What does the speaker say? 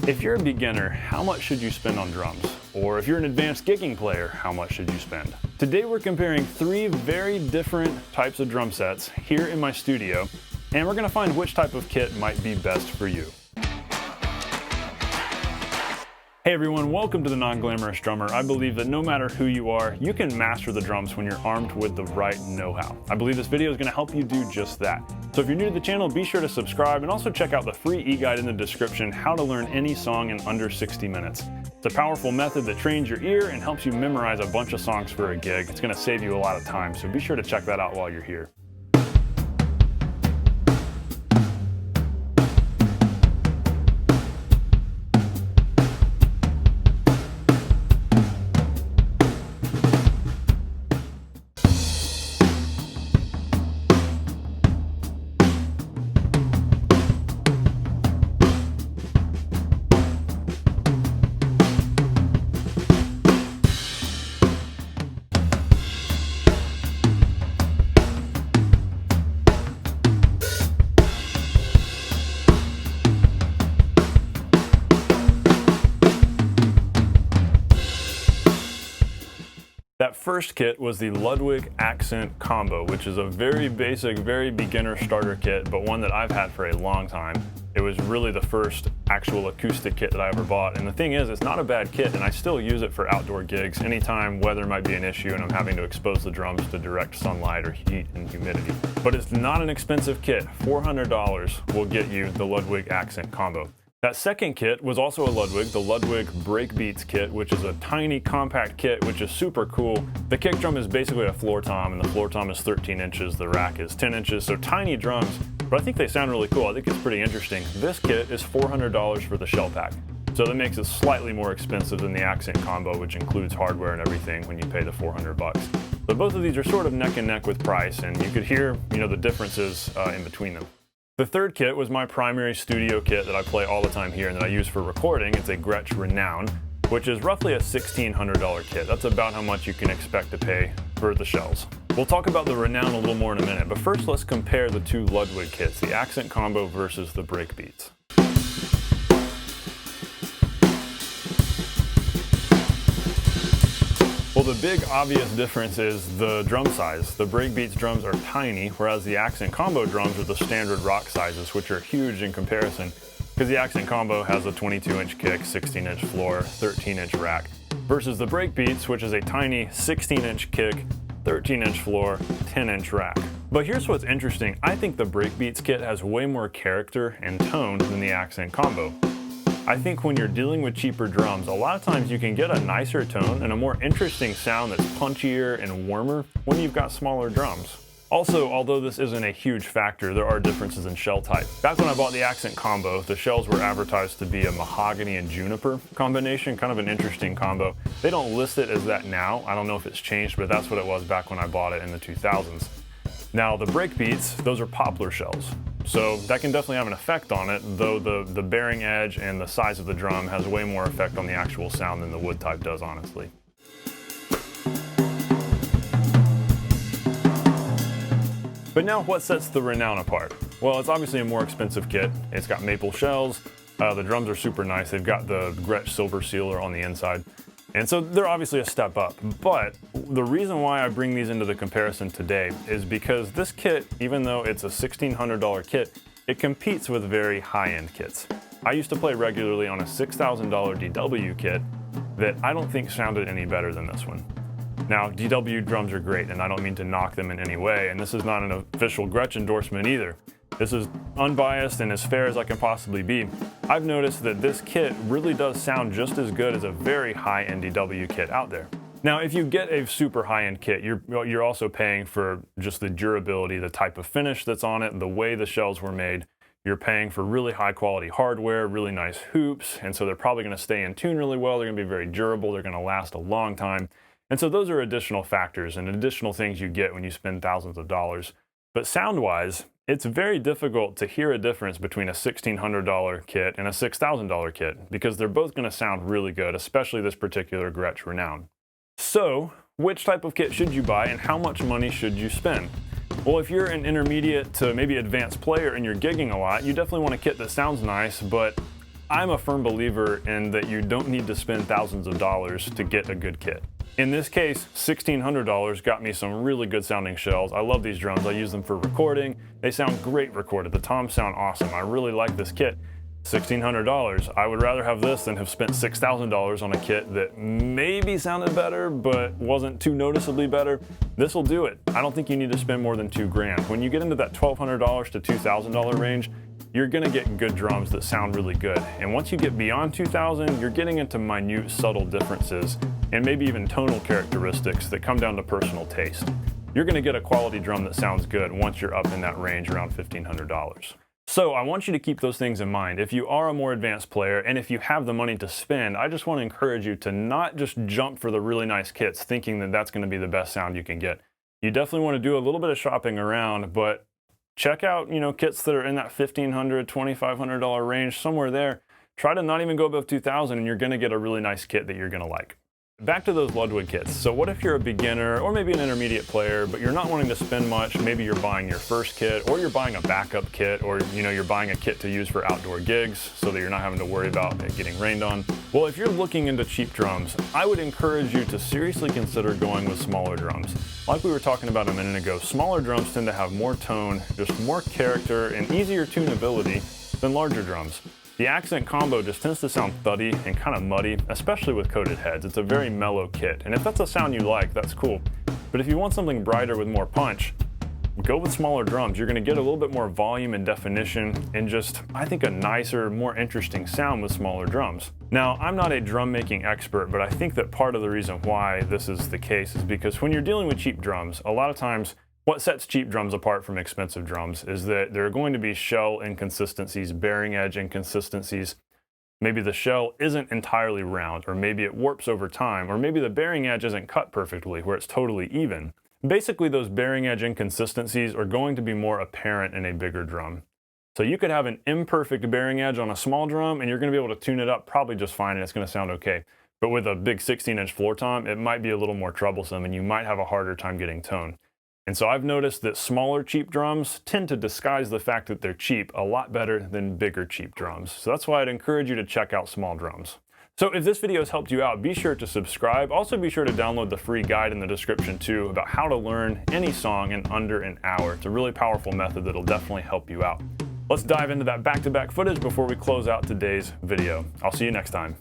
If you're a beginner, how much should you spend on drums? Or if you're an advanced gigging player, how much should you spend? Today we're comparing three very different types of drum sets here in my studio, and we're gonna find which type of kit might be best for you. Hey everyone, welcome to The Non-Glamorous Drummer. I believe that no matter who you are, you can master the drums when you're armed with the right know-how. I believe this video is going to help you do just that. So if you're new to the channel, be sure to subscribe and also check out the free e-guide in the description, How to Learn Any Song in Under 60 Minutes. It's a powerful method that trains your ear and helps you memorize a bunch of songs for a gig. It's going to save you a lot of time, so be sure to check that out while you're here. That first kit was the Ludwig Accent Combo, which is a very basic, very beginner starter kit, but one that I've had for a long time. It was really the first actual acoustic kit that I ever bought. And the thing is, it's not a bad kit, and I still use it for outdoor gigs anytime weather might be an issue and I'm having to expose the drums to direct sunlight or heat and humidity. But it's not an expensive kit. $400 will get you the Ludwig Accent Combo. That second kit was also a Ludwig, the Ludwig Breakbeats kit, which is a tiny compact kit, which is super cool. The kick drum is basically a floor tom, and the floor tom is 13 inches, the rack is 10 inches, so tiny drums, but I think they sound really cool. I think it's pretty interesting. This kit is $400 for the shell pack, so that makes it slightly more expensive than the Accent Combo, which includes hardware and everything when you pay the 400 bucks. But both of these are sort of neck and neck with price, and you could hear, the differences in between them. The third kit was my primary studio kit that I play all the time here and that I use for recording. It's a Gretsch Renown, which is roughly a $1,600 kit. That's about how much you can expect to pay for the shells. We'll talk about the Renown a little more in a minute, but first let's compare the two Ludwig kits, the Accent Combo versus the Breakbeats. Well, the big obvious difference is the drum size. The Breakbeats drums are tiny, whereas the Accent Combo drums are the standard rock sizes, which are huge in comparison, because the Accent Combo has a 22-inch kick, 16-inch floor, 13-inch rack, versus the Breakbeats, which is a tiny 16-inch kick, 13-inch floor, 10-inch rack. But here's what's interesting. I think the Breakbeats kit has way more character and tone than the Accent Combo. I think when you're dealing with cheaper drums, a lot of times you can get a nicer tone and a more interesting sound that's punchier and warmer when you've got smaller drums. Also, although this isn't a huge factor, there are differences in shell type. Back when I bought the Accent Combo, the shells were advertised to be a mahogany and juniper combination, kind of an interesting combo. They don't list it as that now. I don't know if it's changed, but that's what it was back when I bought it in the 2000s. Now the Breakbeats, those are poplar shells. So that can definitely have an effect on it, though the bearing edge and the size of the drum has way more effect on the actual sound than the wood type does, honestly. But now what sets the Renown apart? Well, it's obviously a more expensive kit. It's got maple shells, the drums are super nice, they've got the Gretsch silver sealer on the inside. And so they're obviously a step up, but the reason why I bring these into the comparison today is because this kit, even though it's a $1,600 kit, it competes with very high-end kits. I used to play regularly on a $6,000 DW kit that I don't think sounded any better than this one. Now, DW drums are great, and I don't mean to knock them in any way, and this is not an official Gretsch endorsement either. This is unbiased and as fair as I can possibly be. I've noticed that this kit really does sound just as good as a very high-end DW kit out there. Now, if you get a super high-end kit, you're also paying for just the durability, the type of finish that's on it, the way the shells were made. You're paying for really high-quality hardware, really nice hoops, and so they're probably going to stay in tune really well. They're going to be very durable. They're going to last a long time. And so those are additional factors and additional things you get when you spend thousands of dollars. But sound-wise, it's very difficult to hear a difference between a $1,600 kit and a $6,000 kit because they're both going to sound really good, especially this particular Gretsch Renown. So, which type of kit should you buy and how much money should you spend? Well, if you're an intermediate to maybe advanced player and you're gigging a lot, you definitely want a kit that sounds nice, but I'm a firm believer in that you don't need to spend thousands of dollars to get a good kit. In this case, $1,600 got me some really good sounding shells. I love these drums. I use them for recording. They sound great recorded. The toms sound awesome. I really like this kit. $1,600. I would rather have this than have spent $6,000 on a kit that maybe sounded better, but wasn't too noticeably better. This will do it. I don't think you need to spend more than $2,000. When you get into that $1,200 to $2,000 range, you're gonna get good drums that sound really good. And once you get beyond 2,000, you're getting into minute, subtle differences and maybe even tonal characteristics that come down to personal taste. You're gonna get a quality drum that sounds good once you're up in that range around $1,500. So I want you to keep those things in mind. If you are a more advanced player and if you have the money to spend, I just want to encourage you to not just jump for the really nice kits thinking that that's going to be the best sound you can get. You definitely want to do a little bit of shopping around, but check out, kits that are in that $1,500, $2,500 range, somewhere there. Try to not even go above 2,000 and you're going to get a really nice kit that you're going to like. Back to those Ludwig kits. So what if you're a beginner or maybe an intermediate player, but you're not wanting to spend much? Maybe you're buying your first kit, or you're buying a backup kit, or you're buying a kit to use for outdoor gigs so that you're not having to worry about it getting rained on. Well, if you're looking into cheap drums, I would encourage you to seriously consider going with smaller drums. Like we were talking about a minute ago, smaller drums tend to have more tone, just more character, and easier tunability than larger drums. The Accent combo just tends to sound thuddy and kind of muddy, especially with coated heads. It's a very mellow kit, and if that's a sound you like, that's cool. But if you want something brighter with more punch, go with smaller drums. You're going to get a little bit more volume and definition and just, I think, a nicer, more interesting sound with smaller drums. Now, I'm not a drum making expert, but I think that part of the reason why this is the case is because when you're dealing with cheap drums, a lot of times what sets cheap drums apart from expensive drums is that there are going to be shell inconsistencies, bearing edge inconsistencies. Maybe the shell isn't entirely round, or maybe it warps over time, or maybe the bearing edge isn't cut perfectly where it's totally even. Basically, those bearing edge inconsistencies are going to be more apparent in a bigger drum. So you could have an imperfect bearing edge on a small drum and you're going to be able to tune it up probably just fine and it's going to sound okay. But with a big 16-inch floor tom, it might be a little more troublesome and you might have a harder time getting tone. And so I've noticed that smaller cheap drums tend to disguise the fact that they're cheap a lot better than bigger cheap drums. So that's why I'd encourage you to check out small drums. So if this video has helped you out, be sure to subscribe. Also be sure to download the free guide in the description too about how to learn any song in under an hour. It's a really powerful method that'll definitely help you out. Let's dive into that back-to-back footage before we close out today's video. I'll see you next time.